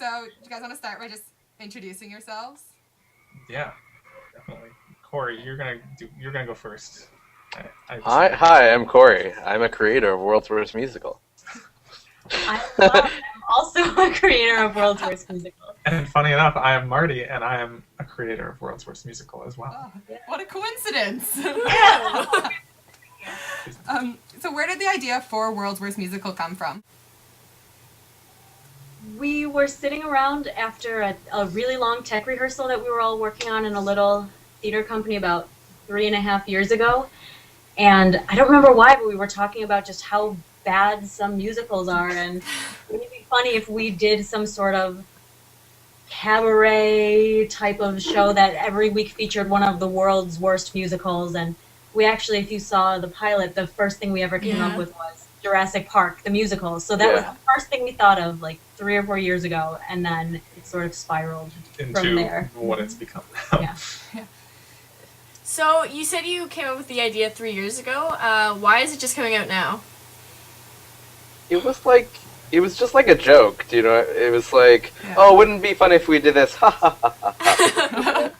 So, do you guys want to start by just introducing yourselves? Yeah, definitely. Corey, you're gonna go first. Hi, I'm Corey. I'm a creator of World's Worst Musical. I'm Love. I'm also a creator of World's Worst Musical. And funny enough, I am Marty, and I am a creator of World's Worst Musical as well. Oh, what a coincidence! Yeah. So where did the idea for World's Worst Musical come from? We were sitting around after a really long tech rehearsal that we were all working on in a little theater company about 3.5 years ago. And I don't remember why, but we were talking about just how bad some musicals are, and wouldn't it be funny if we did some sort of cabaret type of show that every week featured one of the world's worst musicals. And we actually, if you saw the pilot, the first thing we ever came up with was Jurassic Park, the musical. So that was the first thing we thought of like 3 or 4 years ago, and then it sort of spiraled into from there. what it's become now. Yeah. So you said you came up with the idea 3 years ago. Why is it just coming out now? It was just like a joke, you know? It was like, oh, wouldn't it be fun if we did this? Ha ha ha ha.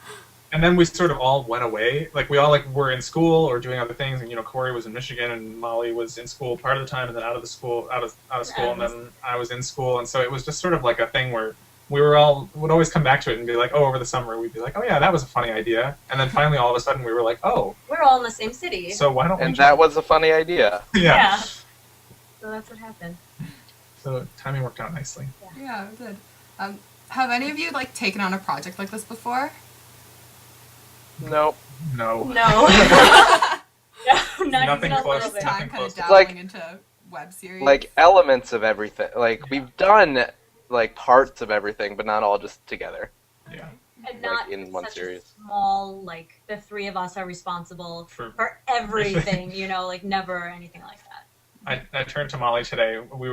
And then we sort of all went away. Like, we all were in school or doing other things, and Corey was in Michigan, and Molly was in school part of the time, and then out of school, and then I was in school, and so it was just sort of like a thing where we would always come back to it and be like, oh, over the summer we'd be like, oh yeah, that was a funny idea, and then finally all of a sudden we were like, oh, We're all in the same city. so why don't we? And that was a funny idea. yeah. So that's what happened. So timing worked out nicely. Yeah, it did. Have any of you taken on a project like this before? Nope. No. No. No, not Nothing even a close. little bit. Time kind close. of dabbling Like- into web series. Like, elements of everything. Like, we've done, like, parts of everything, but not all just together. Yeah. And not in one such series. a small, like, the three of us are responsible For for everything, never anything like that. I turned to Molly today. We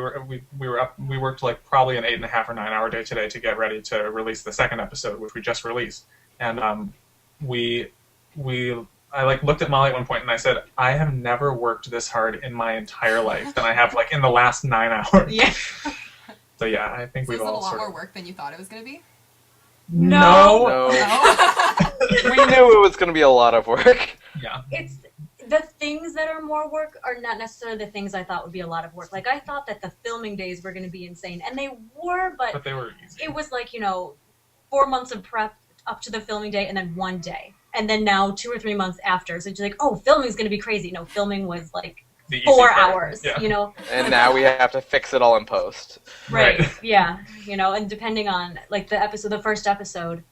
worked like probably an 8.5 or 9 hour day today to get ready to release the second episode, which we just released. And I looked at Molly at one point and I said, I have never worked this hard in my entire life than I have in the last 9 hours. Yeah. So yeah, I think so we've is it a all lot sort more of. work than you thought it was going to be? No. No. No? We knew it was going to be a lot of work. Yeah. It's the things that are more work are not necessarily the things I thought would be a lot of work. Like, I thought that the filming days were going to be insane, and they were, But they were easy. it was 4 months of prep up to the filming day and then 1 day. And then now 2 or 3 months after. So it's like, oh, filming's going to be crazy. No, filming was The easy 4 part. hours, Yeah. And now we have to fix it all in post. Right. Right. Yeah. And depending on the first episode,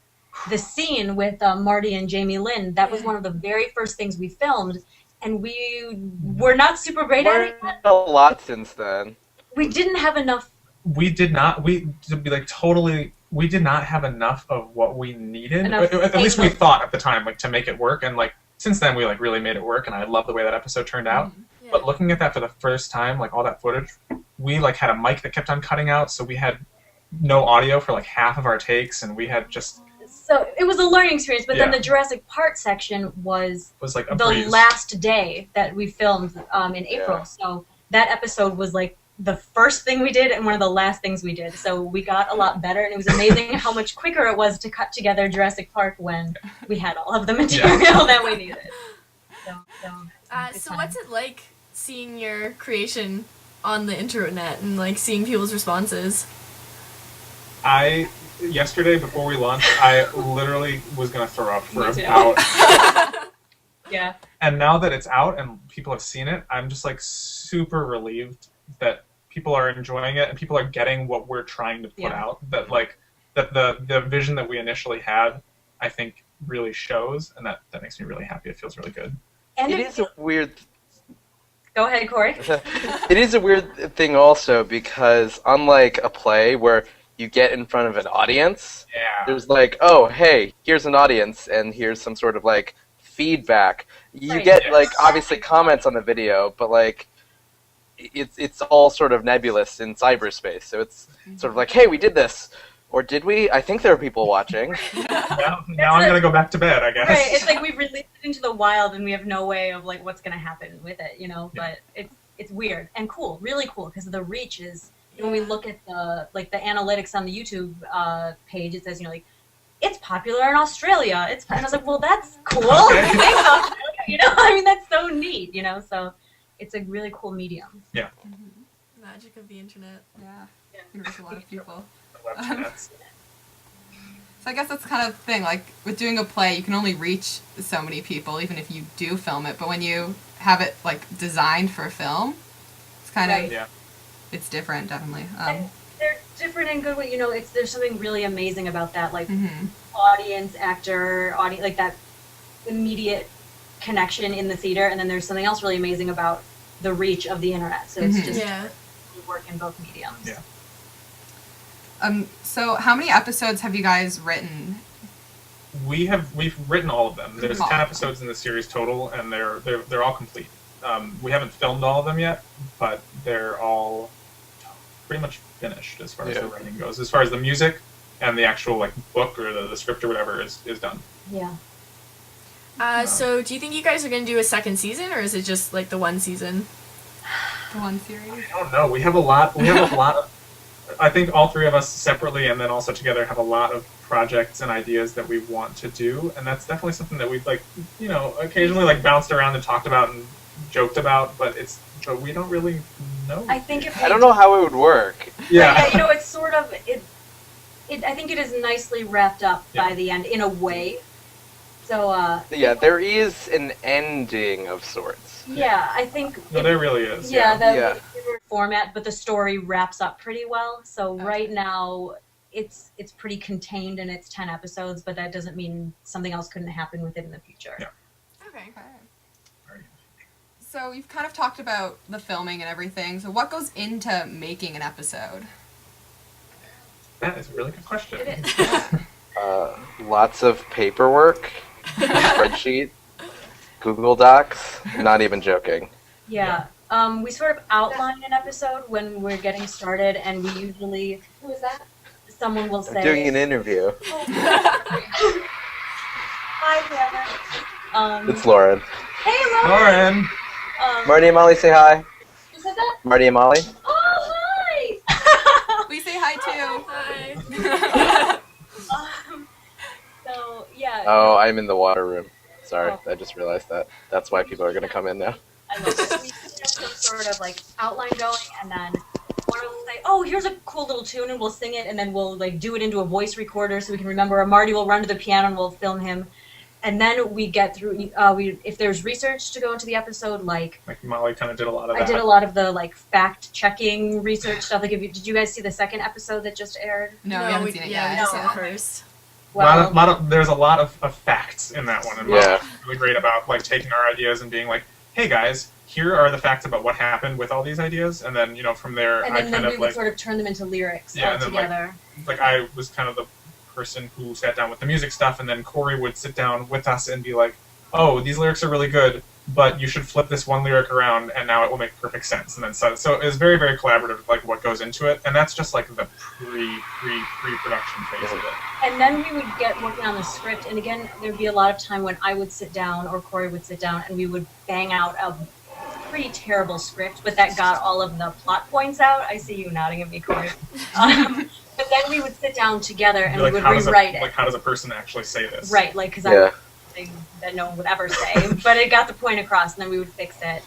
the scene with Marty and Jamie Lynn, that was one of the very first things we filmed, and we were not super great at it. Learned a lot since then. We didn't have enough. We did not. We to be totally. We did not have enough of what we needed. Enough At least we tape. thought at the time, to make it work. And since then, we really made it work. And I love the way that episode turned out. Yeah. But looking at that for the first time, all that footage, we had a mic that kept on cutting out, so we had no audio for half of our takes, and we had just So it was a learning experience. But then Yeah. the Jurassic Park section was a the breeze. last day that we filmed in April. Yeah. So that episode was the first thing we did and one of the last things we did. So we got a lot better, and it was amazing how much quicker it was to cut together Jurassic Park when we had all of the material that we needed. So So what's it like seeing your creation on the internet and seeing people's responses? Yesterday, before we launched, I literally was going to throw up for Me too. about. Yeah. And now that it's out and people have seen it, I'm just super relieved that people are enjoying it and people are getting what we're trying to put out. That that the vision that we initially had, I think, really shows, and that makes me really happy. It feels really good. And It is a weird... Go ahead, Corey. It is a weird thing also, because unlike a play where you get in front of an audience, Yeah. there's oh, hey, here's an audience, and here's some sort of feedback. You Right. get Yes. obviously comments on the video, but it's all sort of nebulous in cyberspace. So it's sort of hey, we did this, or did we? I think there are people watching. Now I'm going to go back to bed, I guess. Right. It's we've released it into the wild, and we have no way of what's going to happen with it, But it's weird and cool, really cool, because the reach is when we look at the analytics on the YouTube page, it says, it's popular in Australia. And I was like, well, that's cool. Okay. Thanks, Australia. I mean, that's so neat. So it's a really cool medium. Yeah. Magic of the internet. Yeah. You can reach a lot of people. The websites. So I guess that's kind of the thing. Like with doing a play, you can only reach so many people, even if you do film it. But when you have it like designed for film, it's kind of Yeah. it's different, definitely. And they're different in good way. There's something really amazing about that, like Mm-hmm. audience, actor, audience, like that immediate connection in the theater. And then there's something else really amazing about the reach of the internet. So it's just work in both mediums. Yeah. So how many episodes have you guys written? We've written all of them. There's Oh. 10 episodes in the series total, and they're all complete. We haven't filmed all of them yet, but they're all pretty much finished as far as the writing goes. As far as the music and the actual like book or the script or whatever is done. Yeah. So do you think you guys are going to do a second season, or is it just like the one season? The one series? I don't know. We have a lot of. I think all three of us separately and then also together have a lot of projects and ideas that we want to do, and that's definitely something that we've occasionally like bounced around and talked about and joked about, but we don't really know. I think if I don't know how it would work. Yeah. It's sort of I think it is nicely wrapped up by the end in a way. So Yeah, there is an ending of sorts. yeah, I think No, there really is. the format, but the story wraps up pretty well. So right now it's pretty contained in its 10 episodes, but that doesn't mean something else couldn't happen with it in the future. Yeah. Okay. So you've kind of talked about the filming and everything. So what goes into making an episode? That is a really good question. It is. Lots of paperwork, spreadsheet, Google Docs. Not even joking. Yeah. We sort of outline an episode when we're getting started, and we usually who is that? Someone will say I'm doing an interview. Hi, Hannah. It's Lauren. Hey, Lauren. Lauren. Marty and Molly, say hi. Who said that? Marty and Molly. Oh, hi. We say hi too. Hi. So yeah. Oh, I'm in the water room. Sorry, Oh. I just realized that. That's why people are going to come in now. I love it. We have some sort of like outline going, and then one will say, "Oh, here's a cool little tune," and we'll sing it, and then we'll like do it into a voice recorder so we can remember. Or Marty will run to the piano and we'll film him, and then we get through. If there's research to go into the episode, like Molly kind of did a lot of that. I did a lot of the like fact checking research stuff. Like, did you guys see the second episode that just aired? No, we haven't seen it Yeah, yet. we so- saw it first. Well, There's a lot of facts in that one, and Yeah. Molly's really great about like taking our ideas and being like, "Hey guys, here are the facts about what happened with all these ideas," and then from there, and I then kind we of would like sort of turn them into lyrics Yeah, all and then, together. like I was kind of the person who sat down with the music stuff, and then Corey would sit down with us and be like, "Oh, these lyrics are really good, but you should flip this one lyric around, and now it will make perfect sense." And then so it was very, very collaborative, like what goes into it, and that's just like the pre-production phase of it. And then we would get working on the script, and again, there'd be a lot of time when I would sit down or Corey would sit down, and we would bang out a pretty terrible script, but that got all of the plot points out. I see you nodding at me, Corey. But then we would sit down together and we would rewrite it. Like, how does a person actually say this? Right, like, because Yeah. I'm that no one would ever say, but it got the point across, and then we would fix it.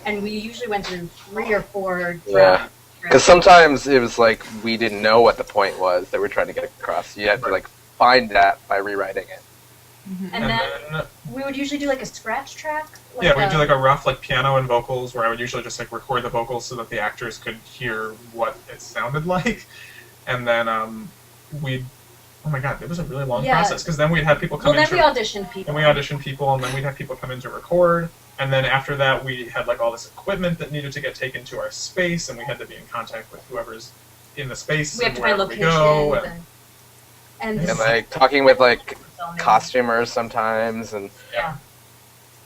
And we usually went through 3 or 4 Yeah. Because sometimes it was like we didn't know what the point was that we're trying to get across. You had to like find that by rewriting it. And then we would usually do like a scratch track. Yeah, we'd do like a rough like piano and vocals where I would usually just like record the vocals so that the actors could hear what it sounded like, and then we'd oh my god, it was a really long process because then we'd have people come in. Well, then we auditioned people. And we auditioned people, and then we'd have people come in to record, and then after that we had like all this equipment that needed to get taken to our space, and we had to be in contact with whoever's in the space. We have to find wherever we locations. go, And like talking with like costumers sometimes, and yeah.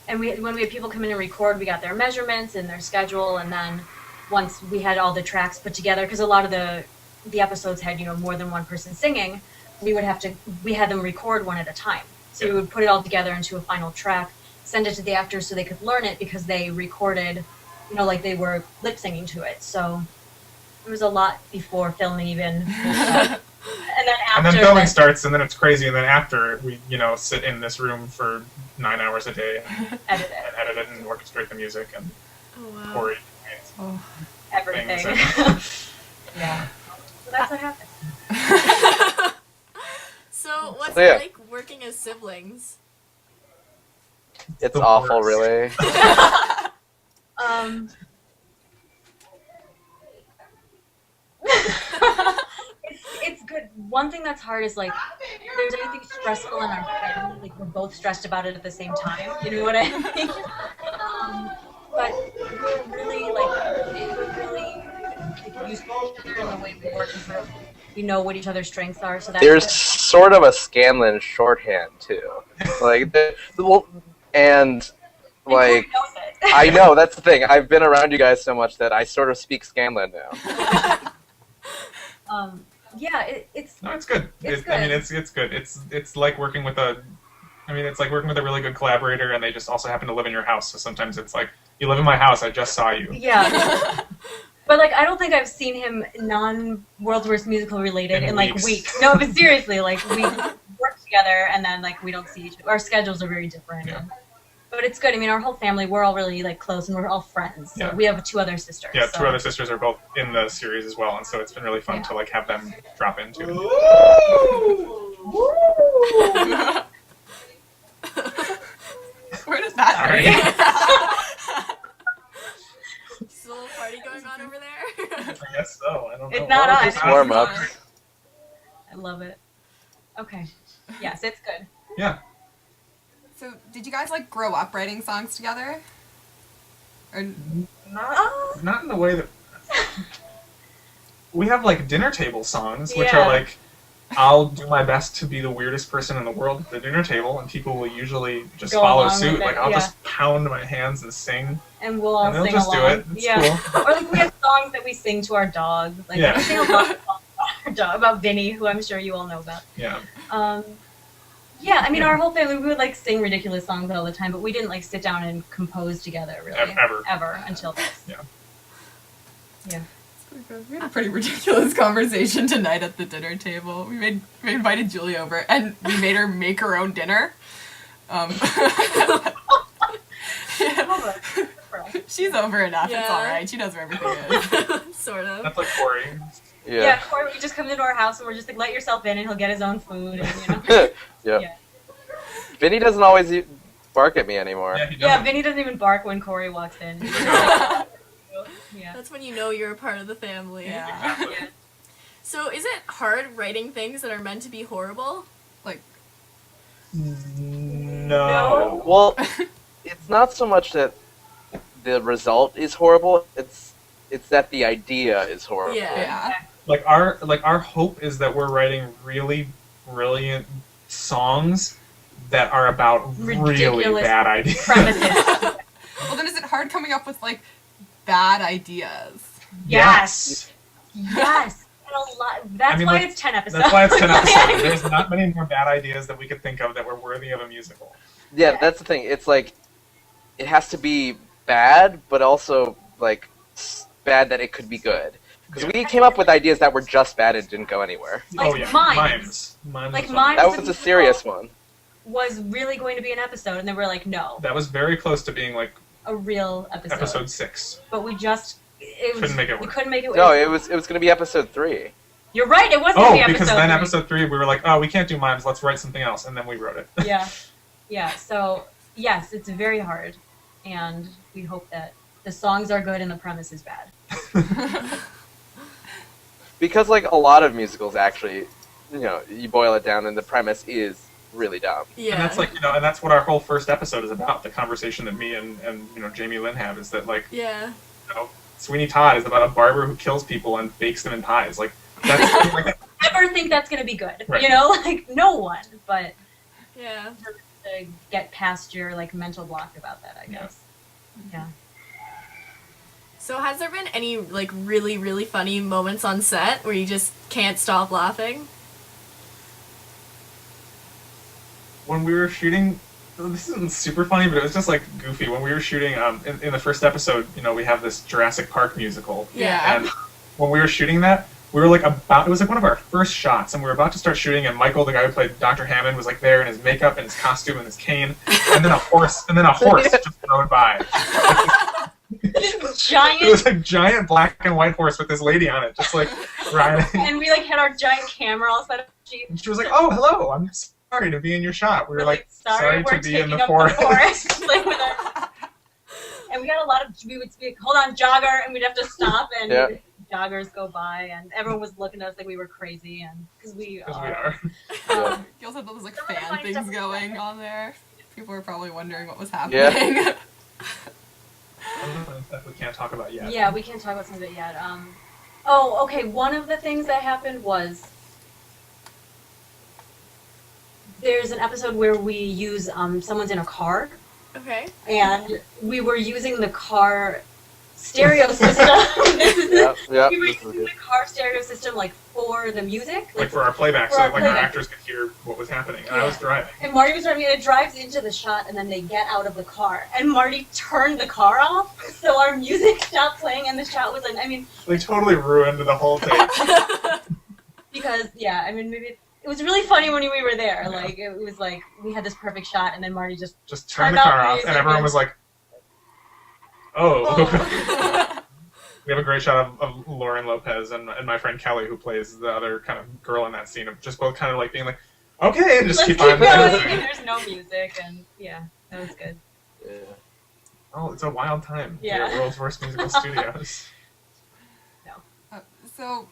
And when we had people come in and record, we got their measurements and their schedule, and then once we had all the tracks put together, because a lot of the episodes had more than one person singing, we had them record one at a time. So we would put it all together into a final track, send it to the actors so they could learn it because they recorded, like they were lip singing to it. So There was a lot before filming even. And then after. And then filming starts, and then it's crazy, and then after we, sit in this room for 9 hours a day and edit it and orchestrate the music and wow. everything. Yeah. So that's what happened. So what's So, yeah. it like working as siblings? It's The awful, worst. really. It's good. One thing that's hard is like, if there's anything stressful in our family, like we're both stressed about it at the same time. You know what I mean? But we're really used to each other in the way we work, and sort of we know what each other's strengths are. So that's There's good. sort of a Scanlon shorthand too, like, and like, Corey knows it. I know that's the thing. I've been around you guys so much that I sort of speak Scanlon now. Yeah, it's No, it's good. It's I mean, good. it's good. It's like working with a really good collaborator, and they just also happen to live in your house. So sometimes it's like, you live in my house. I just saw you. yeah. But like, I don't think I've seen him non-World's Worst Musical related in like weeks. weeks. No, but seriously, like we work together and then like we don't see each other. Our schedules are very different. Yeah. But it's good. I mean, our whole family, we're all really like close and we're all friends. So Yeah. we have 2 other sisters. Yeah, so. 2 other sisters are both in the series as well, and so it's been really fun to like have them drop into. Where does that Sorry. Is a little party going on over there? I guess so. I don't know. It's not us. Just warm up. I love it. Okay. Yes, it's good. Yeah. So, did you guys like grow up writing songs together? Or Not in the way that we have like dinner table songs, which Yeah. are like, I'll do my best to be the weirdest person in the world at the dinner table, and people will usually just Go follow along suit. with it, Like, I'll yeah. just pound my hands and sing, And we'll all and they'll sing just along. do it. It's yeah. cool. Or like we have songs that we sing to our dog. Like Yeah. we sing a lot of songs about our dog, about Vinny, who I'm sure you all know about. Yeah. Yeah, I mean, our whole family, we would like sing ridiculous songs all the time, but we didn't like sit down and compose together really Ever. until this. Yeah. Yeah. we had a pretty ridiculous conversation tonight at the dinner table. We invited Julie over, and we made her make her own dinner. She's over enough. It's Yeah. all right. She knows where everything is. Sort of. That's like Corey. Yeah, or we just come into our house and we're just like, let yourself in, and he'll get his own food. And, Yeah. Vinny doesn't always bark at me anymore. Yeah, he Yeah, doesn't. Vinny doesn't even bark when Corey walks in. Yeah. That's when you know you're a part of the family. Yeah. So is it hard writing things that are meant to be horrible? Like, No. Well, it's not so much that the result is horrible. It's that the idea is horrible. Yeah. Like our hope is that we're writing really brilliant songs that are about really Ridiculous bad ideas. Premises. well, then is it hard coming up with like bad ideas? Yes. Yes. And a lot. That's I mean, why like, it's 10 episodes. That's why it's 10 episodes. There's not many more bad ideas that we could think of that were worthy of a musical. Yeah, that's the thing. It's like, it has to be bad, but also like bad that it could be good. Because we came up with ideas that were just bad and didn't go anywhere. Like oh yeah, Mimes. Mimes. Like was Mimes. That was a serious one. Was really going to be an episode, and then we're like, no, That was very close to being like a real episode. episode 6. But we just Couldn't make it We work. couldn't make it work. No, it was going to be episode 3. You're right. It was going to Oh, be episode. because then 3. episode 3 we were like, oh, we can't do mimes. Let's write something else, and then we wrote it. Yeah, yeah. So yes, it's very hard, and we hope that the songs are good and the premise is bad. Because like a lot of musicals actually, you boil it down and the premise is really dumb. Yeah. And that's like, and that's what our whole first episode is about. The conversation that me and Jamie Lynn have is that like, Yeah. Sweeney Todd is about a barber who kills people and bakes them in pies. Like that's like Never think that's going to be good. Right. Like no one. But Yeah. to get past your like mental block about that, I guess. Yeah. So has there been any like really, really funny moments on set where you just can't stop laughing? when we were shooting, this isn't super funny, but it was just like goofy. When we were shooting in the first episode, we have this Jurassic Park musical. Yeah. And when we were shooting that, we were like it was like one of our first shots, and we were about to start shooting, and Michael, the guy who played Dr. Hammond, was like there in his makeup and his costume and his cane, and then a horse just rode by. Giant. It was like giant black and white horse with this lady on it, just like riding. And we like had our giant camera all set up. And she was like, "Oh, hello! I'm sorry to be in your shot." We were like, sorry to we're be in taking the up forest." Like, with our... And we got a lot of. We would speak, "Hold on, jogger," and we'd have to stop, and joggers go by, and everyone was looking at us like we were crazy, and because we are. You also had those like fan things stuff going on there. People were probably wondering what was happening. Yeah. Stuff we can't talk about yet. Yeah, we can't talk about some of it yet. Oh, okay. One of the things that happened was there's an episode where we use someone's in a car, Okay. and we were using the car stereo system. We were using the car stereo system like for the music, like for our playback, so like our actors could hear what was happening. And I was driving. And Marty was driving, and it drives into the shot, and then they get out of the car, and Marty turned the car off, so our music stopped playing, and the shot was like, I mean, they totally ruined the whole thing. because maybe it was really funny when we were there. Like it was like we had this perfect shot, and then Marty just turned the car off, and everyone was like, "Oh." We have a great shot of Lauren Lopez and my friend Kelly, who plays the other kind of girl in that scene, of just both kind of like being like, "Okay," and just keep on going. And there's no music, and yeah, that was good. Yeah. Oh, it's a wild time. Yeah. Here at World's Worst Musical Studios. So,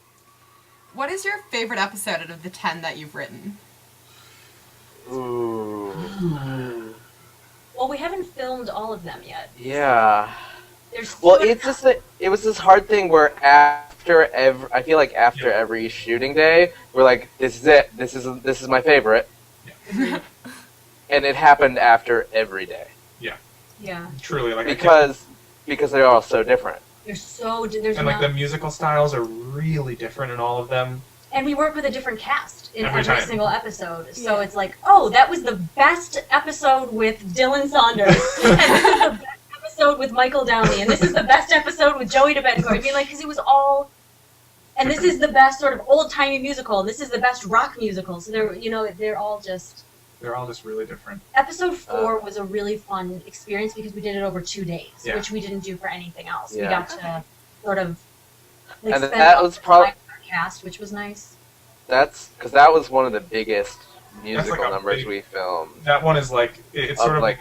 what is your favorite episode out of the 10 that you've written? Ooh. Well, we haven't filmed all of them yet. Yeah. There's Well, it's just that it was this hard thing where I feel like after every shooting day, we're like, "This is it. This is my favorite." Yeah. And it happened after every day. Yeah. Truly, like because they're all so different. There's like the musical styles are really different in all of them. And we work with a different cast in every time. single episode. So it's like, oh, that was the best episode with Dylan Saunders. And this is the best episode with Michael Downey. And this is the best episode with Joey DeBettencourt. I mean, like, because it was all... And this is the best sort of old-timey musical. And this is the best rock musical. So they're all just... They're all just really different. Episode 4 was a really fun experience because we did it over 2 days, which we didn't do for anything else. Yeah. We got to sort of... Like, And spend that was probably... cast, which was nice. That's because that was one of the biggest musical like numbers we filmed. That one is like it's sort of like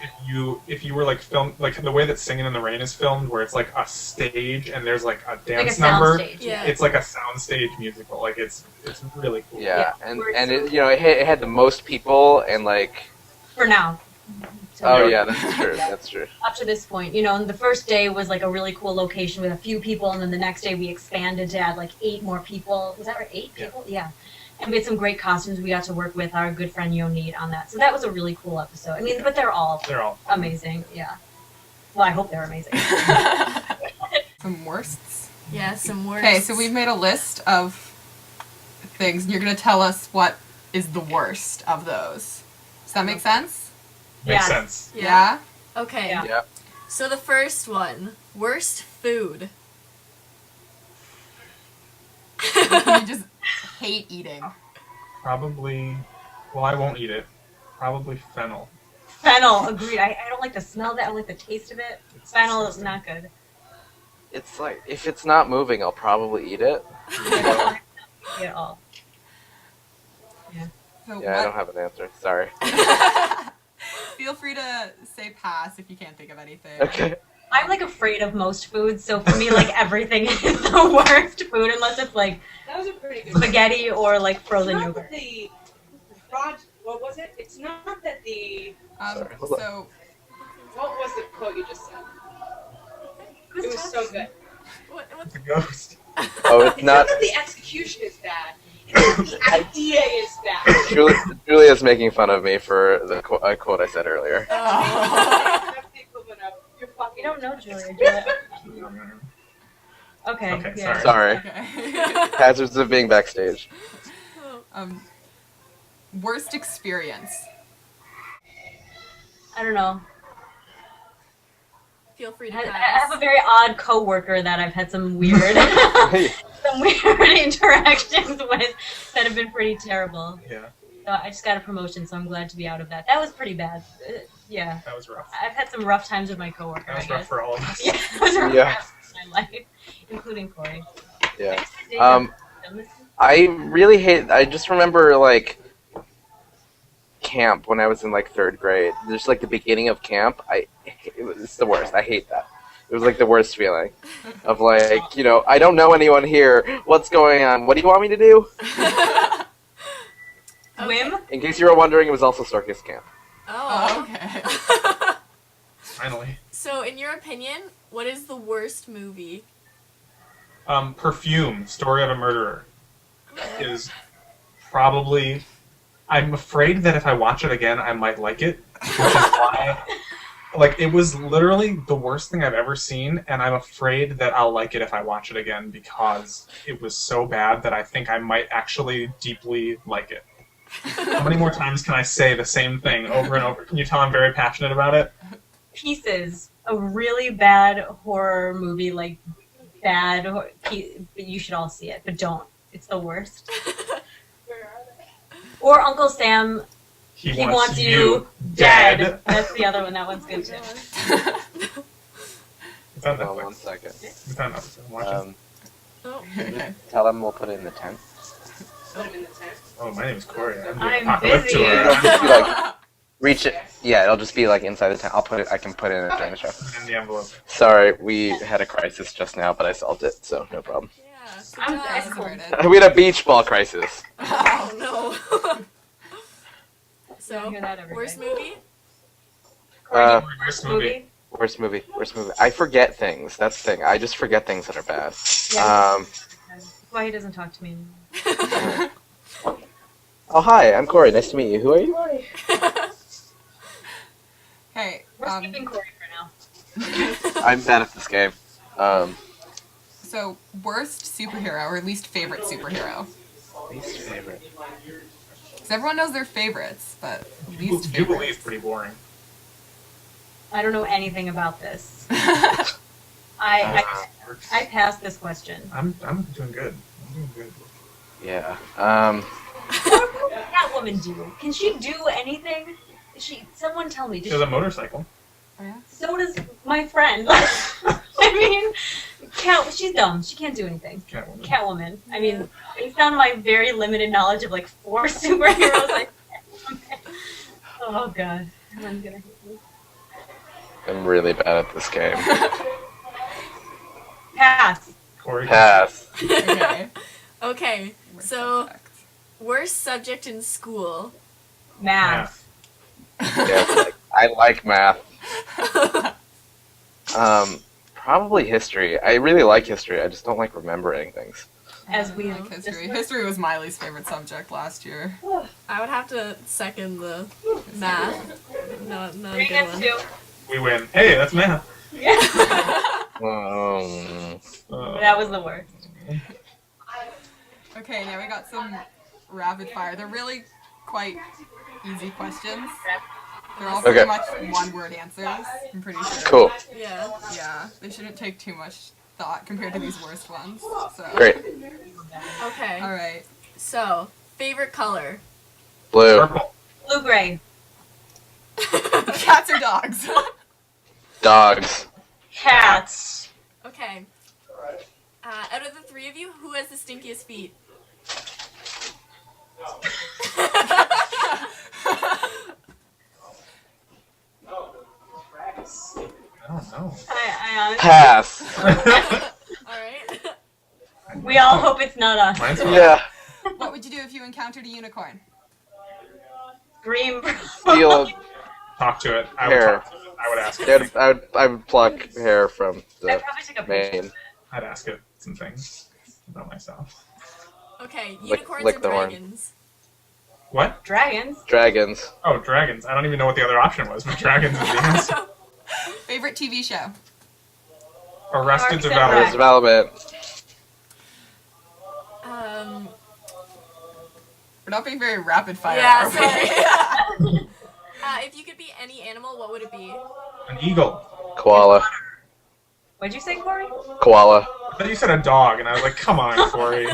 if you were like filmed like the way that Singing in the Rain is filmed, where it's like a stage and there's like a dance number. Stage, yeah. It's like a soundstage musical. Like it's really cool. Yeah, and it it had the most people and like. For now. So that's true. That's true. Up to this point, and the first day was like a really cool location with a few people, and then the next day we expanded to add like 8 more people. Was that right? 8 people? Yeah. And we had some great costumes. We got to work with our good friend Yonit on that. So that was a really cool episode. I mean, but they're all amazing. Yeah. Well, I hope they're amazing. Some worsts? Yeah, some worsts. Okay, so we've made a list of things, and you're going to tell us what is the worst of those. Does that make sense? Makes sense. Yeah? Okay. Yeah. Yep. So the first one, worst food. You just hate eating. Probably. Well, I won't eat it. Probably fennel. Fennel, agreed. I don't like the smell of it. I don't like the taste of it. Fennel is not good. It's like if it's not moving, I'll probably eat it. At all. So Yeah, I don't have an answer. Sorry. Feel free to say pass if you can't think of anything. Okay. I'm like afraid of most foods, so for me, like everything is the worst food unless it's like That was a pretty good spaghetti or like frozen It's not yogurt. that the fraud. What was it? It's not that the. Sorry, hold on. So, What was the quote you just said? It was so good. It's a ghost. Oh, it's It's not. not that the execution is bad. It's that the idea is bad. Julia's making fun of me for the quote I said earlier. Oh. That's the equivalent of you're fucking. We don't know Julia. Okay. Okay, yeah. Sorry. okay. Hazards of being backstage. Worst experience. I don't know. Feel free to I pass. have a very odd coworker that I've had some weird some weird interactions with that have been pretty terrible. Yeah, So I just got a promotion, so I'm glad to be out of that. That was pretty bad. Yeah. that was rough. I've had some rough times with my coworker, That was I rough guess. for all of us. Yeah, it was rough Yeah. in my life, including Corey. Yeah. Um, I really hate. I just remember like camp when I was in like 3rd grade. Just like the beginning of camp. It's the worst. I hate that. It was like the worst feeling of like, I don't know anyone here. What's going on? What do you want me to do? Whim? In case you were wondering, it was also circus camp. Oh. Okay. Finally. So, in your opinion, what is the worst movie? Perfume, Story of a Murderer, is probably... I'm afraid that if I watch it again, I might like it, which is why... Like, it was literally the worst thing I've ever seen, and I'm afraid that I'll like it if I watch it again because it was so bad that I think I might actually deeply like it. How many more times can I say the same thing over and over? Can you tell I'm very passionate about it? Pieces. A really bad horror movie, like bad. You should all see it, but don't. It's the worst. Or Uncle Sam. He wants you dead. That's the other one. That one's good too. It's on Hold on Netflix. 1 second. It's on Netflix. Watch it. Oh. Okay. Tell them we'll put it in the tent. Put him in the tent. Oh, my name is Corey. I'm doing I'm apocalypse busy. tour. It'll just be like reach it. Yeah, it'll just be like inside the tent. I can put it in it during the show. In the envelope. Sorry, we had a crisis just now, but I solved it, so no problem. Yeah. I'm good job. Averted. We had a beach ball crisis. Oh, no. So, Hear that every worst day. movie? Uh, Worst movie. Worst movie. I forget things. That's the thing. I just forget things that are bad. Yeah. That's why he doesn't talk to me anymore. Oh, hi, I'm Corey. Nice to meet you. Who are you? Hey, We're skipping Corey for now. I'm bad at this game. so worst superhero or least favorite superhero? Least favorite. Because everyone knows their favorites, but least Jubilee is favorites. pretty boring. I don't know anything about this. I passed this question. I'm doing good. I'm doing good. Yeah. What does that woman do? Can she do anything? Someone tell me. She has a motorcycle. So does my friend. I mean, she's dumb. She can't do anything. Catwoman. Catwoman. I mean, based on my very limited knowledge of like 4 superheroes, like, oh god, I'm gonna hate you. I'm really bad at this game. Pass. Corey. Pass. Okay. Okay, Worst so subject. worst subject in school. Math. Yeah, I like math. Probably history. I really like history. I just don't like remembering things. As we like history. History was Miley's favorite subject last year. I would have to second the math. Not a 3 good against one. 2. We win. Hey, that's math. Yeah. That was the worst. Okay, now we got some rapid fire. They're really quite easy questions. They're all pretty Okay. much one-word answers, I'm pretty sure. Cool. Yeah. Yeah, they shouldn't take too much thought compared to these worst ones. So. Great. Okay. All right. So, favorite color? Blue. Purple. Blue-gray. Cats or dogs? Dogs. Cats. Okay. Out of the 3 of you, who has the stinkiest feet? I don't know. I Pass. Alright. we all hope it's not us. Mine's Yeah. What would you do if you encountered a unicorn? Green. Steal. Talk to it. I would Hair. talk to it. I would ask it. I would pluck hair from I'd the probably take a picture. mane. I'd ask it some things about myself. Okay, Lick- unicorns lick or the horn. dragons? What? Dragons. Dragons. Oh, dragons. I don't even know what the other option was, but dragons is the answer. Favorite TV show? Arrested Parks and Development. Rec. Development. We're not being very rapid fire. Yeah, are we? sorry. If you could be any animal, what would it be? An eagle. Koala. What'd you say, Corey? Koala. I thought you said a dog, and I was like, come on, Corey.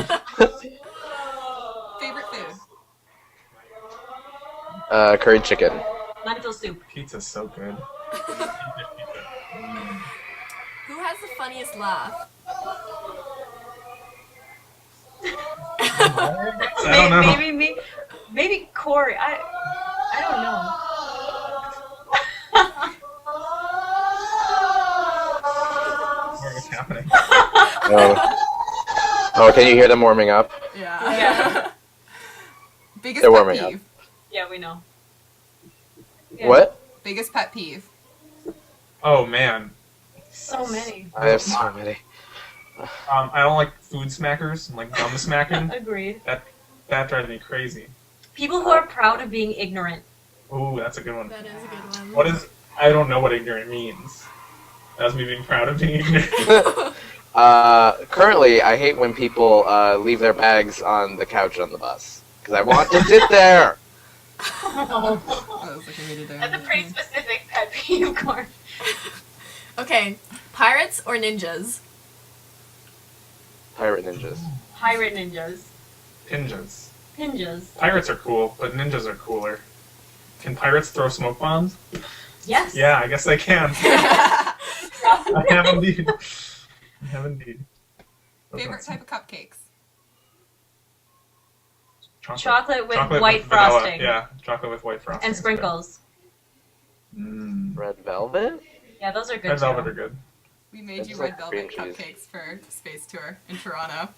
Favorite food? Curried chicken. Lentil soup. Pizza's so good. Who has the funniest laugh? I don't know. Maybe me. Maybe Corey. I don't know. What's happening? Oh, can you hear them warming up? Yeah. Yeah. Biggest They're pet warming up. peeve. Yeah, we know. Yeah. What? Biggest pet peeve. Oh man, So many. I have so many. I don't like food smackers and like gum smacking. Agreed. That drives me crazy. People who are proud of being ignorant. Ooh, that's a good one. That is a good one. What is? I don't know what ignorant means. That's me being proud of being ignorant. Currently, I hate when people leave their bags on the couch on the bus. Because I want to sit there! Oh, I was looking really That's a pretty specific pet peeve. Of course. Okay, pirates or ninjas? Pirate ninjas. Pirate ninjas. Ninjas. Ninjas. Pirates are cool, but ninjas are cooler. Can pirates throw smoke bombs? Yes. Yeah, I guess they can. I have indeed. I have indeed. Those Favorite ones. type of cupcakes? Chocolate with Chocolate white with vanilla. frosting. Yeah, chocolate with white frosting. And sprinkles. Mm. Red velvet? Yeah, those are good Red too. velvet are good. We made It's you like red velvet cream cheese. cupcakes for Space Tour in Toronto.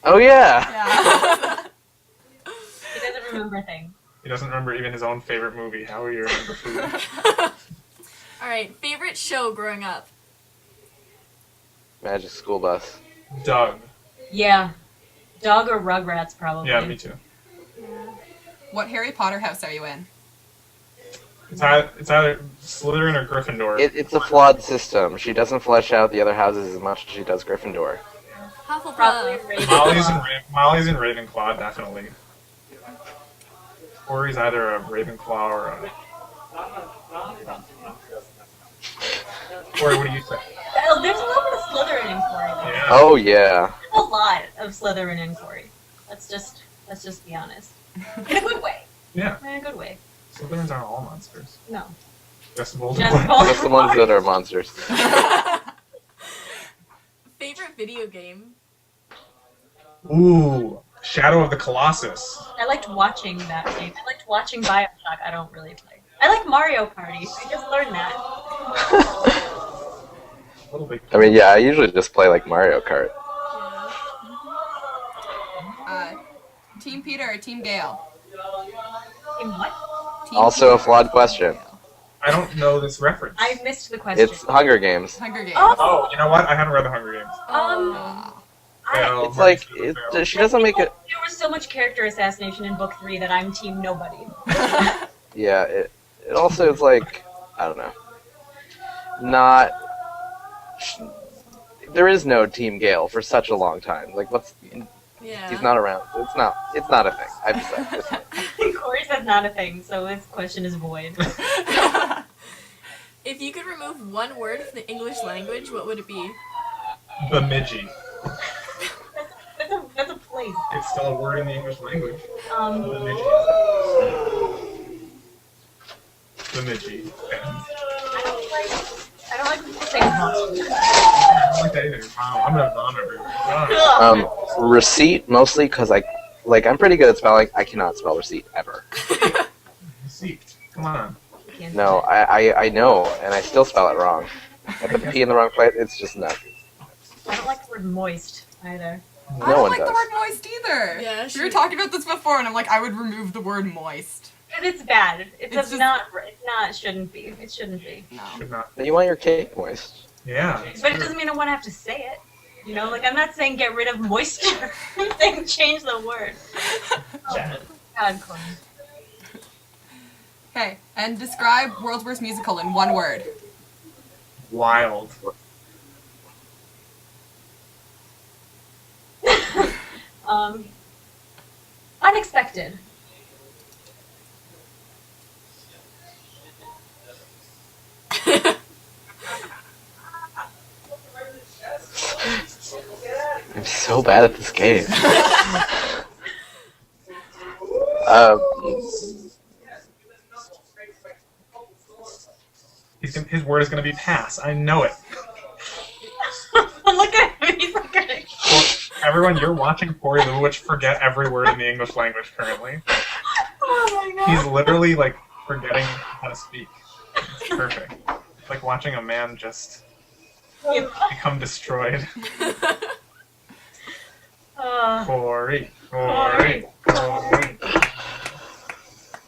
Oh yeah! Yeah. He doesn't remember things. He doesn't remember even his own favorite movie. How will you remember food? Alright, favorite show growing up? Magic School Bus. Doug. Yeah. Dog or Rugrats, probably. Yeah, me too. What Harry Potter house are you in? It's either Slytherin or Gryffindor. It's a flawed system. She doesn't flesh out the other houses as much as she does Gryffindor. Probably Hufflepuff. Ravenclaw. Molly's in Ravenclaw, definitely. Corey's either a Ravenclaw or a... Corey, what do you say? Oh, there's a little bit of Slytherin in Corey. Though. Yeah. Oh yeah. There's a lot of Slytherin in Corey. Let's just be honest. In a good way. Yeah. In a good way. Slytherins aren't all monsters. No. Just Voldemort. Just Voldemort. Just the ones that are monsters. Favorite video game? Ooh, Shadow of the Colossus. I liked watching that game. I liked watching Bioshock. I don't really play. I like Mario Party. I just learned that. Little big. I mean, yeah, I usually just play like Mario Kart. Yeah. Team Peter or Team Gale? In what? Team Also Peter a flawed or Team question. Gale? I don't know this reference. I missed the question. It's Hunger Games. Hunger Games. Oh, you know what? I haven't read the Hunger Games. Ah. Well, It's like Marty's she doesn't make it. There was so much character assassination in book 3 that I'm team nobody. Yeah, it also is like I don't know. Not. There is no Team Gale for such a long time. Like, what's Yeah. he's not around. It's not a thing. I've said this. Corey said not a thing, so this question is void. If you could remove one word from the English language, what would it be? Bemidji. That's a place. It's still a word in the English language. Bemidji. Bemidji. I don't like people saying monster. I don't like that either. Wow, I'm gonna vomit everywhere. Receipt mostly because I'm pretty good at spelling. I cannot spell receipt ever. Receipt. Come on. No, I know, and I still spell it wrong. I put the P in the wrong place. It's just nuts. I don't like the word moist either. I No don't one like does. the word moist either. Yeah, We were talking about this before, and I'm like, I would remove the word moist. And it's bad. It's It's just- not. It's not. It shouldn't be. It shouldn't be. No. Should not. You want your cake moist. Yeah. But it doesn't mean I want to have to say it. You know, like I'm not saying get rid of moisture. I'm saying change the word. God, Corey. Okay, and describe World's Worst Musical in one word. Wild. Unexpected. so bad at this game. His word is going to be pass. I know it. Look at him. He's like, Well, everyone, you're watching Corey Lubowich forget every word in the English language currently. oh my god. He's literally, like, forgetting how to speak. It's perfect. It's like watching a man just become destroyed. Corey.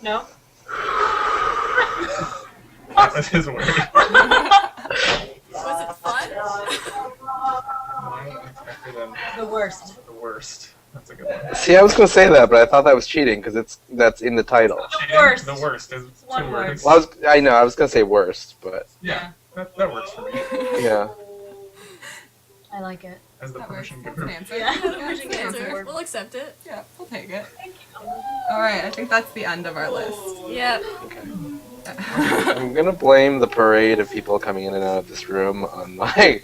No. That was his word. Was it fun? The worst. The worst. That's a good one. See, I was going to say that, but I thought that was cheating because that's in the title. worst. The worst is One 2 word. words. Well, I know, I was going to say worst, but Yeah, that works for me. yeah. I like it. As the That works. permission That's giver. an answer. Yeah. Yeah, That's it's an an answer. answer. We'll accept it. Yeah, we'll take it. Alright, I think that's the end of our list. Yep. I'm going to blame the parade of people coming in and out of this room on my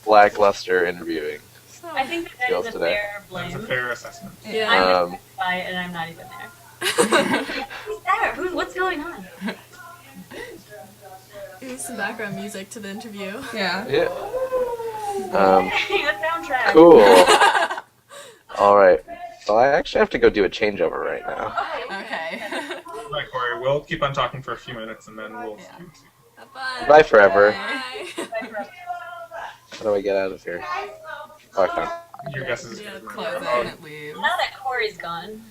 lackluster interviewing. So, I think that Skills is a today. fair That's a blame. fair assessment. yeah. I'm affected by it, and I'm not even there. Who's there? What's going on? Give some background music to the interview. Yeah. Yeah. The soundtrack. Cool. All right. Well, I actually have to go do a changeover right now. Okay. Right, Corey, we'll keep on talking for a few minutes and then we'll... Yeah. Have fun. Bye forever. Bye. How do I get out of here? Oh, I found. Your guess is as Yeah, good as Close mine. it and leave. Now that Corey's gone.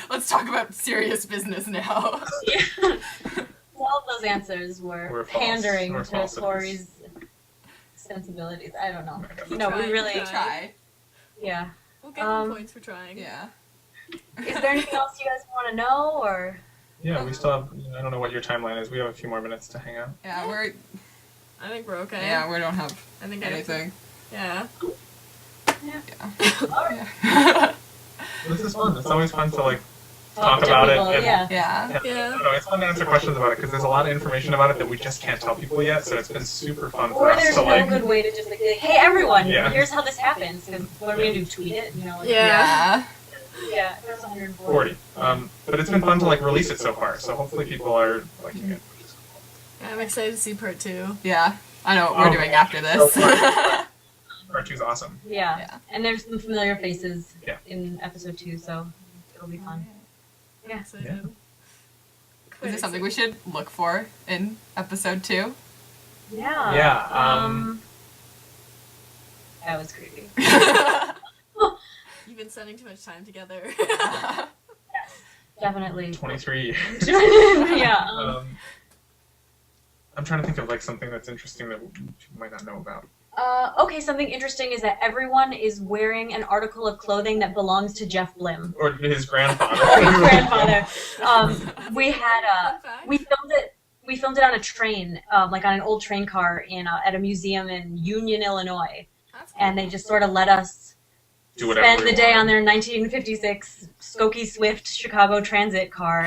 Let's talk about serious business now. All of those answers were Were false. pandering Were to falsities. Corey's sensibilities. I don't know. Okay. No, Tried, we really, tried. Try. yeah. We'll give them points for trying. Yeah. Is there anything else you guys want to know, or? Yeah, we still have... I don't know what your timeline is. We have a few more minutes to hang out. Yeah, I think we're okay. we don't have I think anything. Yeah. Yeah. This is fun. It's always fun to, like, Talk talk to about it. people, And, yeah. Yeah. Yeah. No, it's fun to answer questions about it because there's a lot of information about it that we just can't tell people yet. So it's been super fun for Or us there's to no like. good way to just like, hey everyone, Yeah. here's how this happens. Because what are we gonna do? Tweet it? You know? Like, Yeah. Yeah. There's 140. 40. But it's been fun to like release it so far. So hopefully people are liking it. Yeah, I'm excited to see part 2. Yeah. I know what we're doing after this. Part 2's awesome. Yeah. Yeah. And there's some familiar faces Yeah. in episode 2, so it'll be fun. Yeah. Excited. Yeah. Is there something we should look for in episode 2? Yeah. Yeah. That was creepy. You've been spending too much time together. Definitely. 23 years. Yeah. I'm trying to think of like something that's interesting that people might not know about. Okay, something interesting is that everyone is wearing an article of clothing that belongs to Jeff Blim. Or his grandfather. His grandfather. We had Fun fact. we filmed it on a train, like on an old train car at a museum in Union, Illinois, That's cool. and they just sort of let us Do whatever spend we the day want. on their 1956 Skokie Swift Chicago Transit car,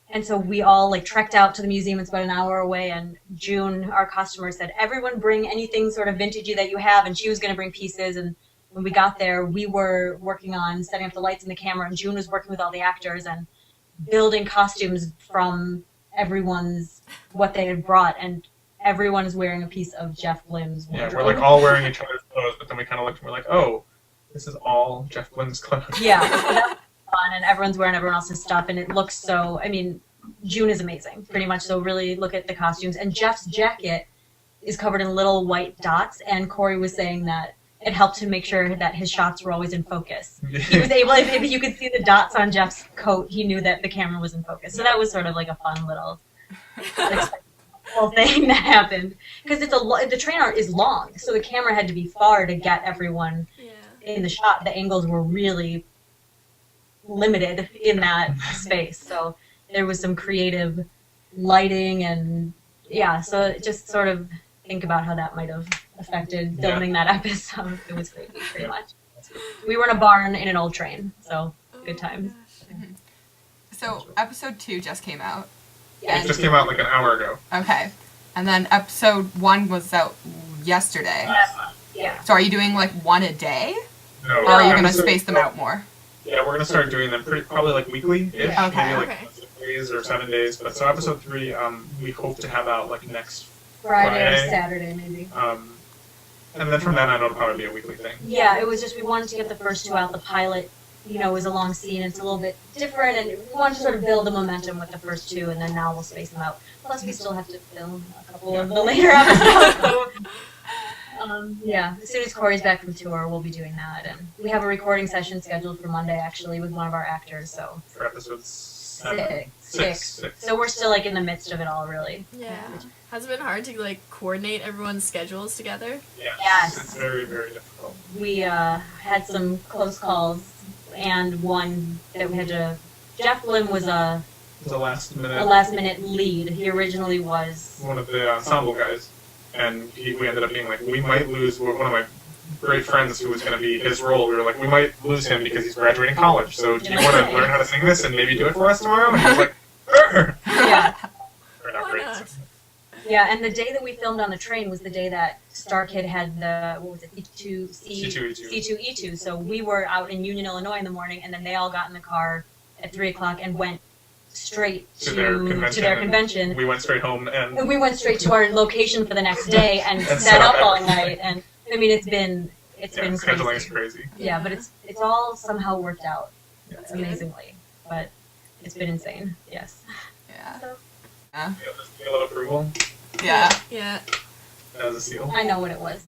and so we all like trekked out to the museum. It's about an hour away, and June, our customer, said, "Everyone bring anything sort of vintagey that you have," and she was going to bring pieces. And when we got there, we were working on setting up the lights and the camera, and June was working with all the actors and building costumes from everyone's what they had brought, and everyone is wearing a piece of Jeff Blim's Yeah, wardrobe. we're like all wearing each other's clothes, but then we kind of looked and we're like, oh, this is all Jeff Blim's clothes. Yeah, so that was fun, and everyone's wearing everyone else's stuff, and it looks so. I mean, June is amazing, pretty much. So really look at the costumes, and Jeff's jacket is covered in little white dots. And Corey was saying that it helped him make sure that his shots were always in focus. He was able, if you could see the dots on Jeff's coat, he knew that the camera was in focus. So that was sort of like a fun little thing that happened, because the train art is long, so the camera had to be far to get everyone Yeah. in the shot. The angles were really limited in that space, so there was some creative lighting, and yeah, so just sort of think about how that might have affected filming that episode. It was crazy, pretty much. We were in a barn in an old train, so good times. So episode 2 just came out. It just came out like an hour ago. Okay. And then episode 1 was out yesterday. Yeah. So are you doing like one a day, No, or are you gonna episode- space them out more? Yeah, we're gonna start doing them probably like weekly-ish, Yeah. Okay. maybe like Okay. 6 days or 7 days. But so episode 3, we hope to have out like next Friday or Friday. Saturday, maybe. And then from then on, it'll probably be a weekly thing. Yeah, it was just we wanted to get the first 2 out. The pilot, was a long scene. It's a little bit different, and we wanted to sort of build the momentum with the first 2, and then now we'll space them out. Plus, we still have to film a couple of the later episodes. So, as soon as Corey's back from tour, we'll be doing that. And we have a recording session scheduled for Monday, actually, with one of our actors. So For episode 7. six. So we're still like in the midst of it all, really. Yeah. Has it been hard to like coordinate everyone's schedules together? Yeah. Yes. It's very, very difficult. We had some close calls, and one that we had to. Jeff Blim was a It's a last minute. last minute lead. He originally was. One of the ensemble guys, and we ended up being like, we might lose one of my great friends who was going to be his role. We were like, we might lose him because he's graduating college. So do you want to learn how to sing this and maybe do it for us tomorrow? And he was like, sure. Yeah. Turned out Why great. not? Yeah, and the day that we filmed on the train was the day that Starkid had the, C2E2. So we were out in Union, Illinois in the morning, and then they all got in the car at 3 o'clock and went straight To their convention. convention. We went straight home and And we went straight to our location for the next day and sat up all night. And I mean, it's been scheduling is crazy. crazy. Yeah, but it's all somehow worked out Yeah. amazingly. But it's been insane. Yes. Yeah. So, Yeah, the seal of approval Yeah. Yeah. as a seal. I know what it was.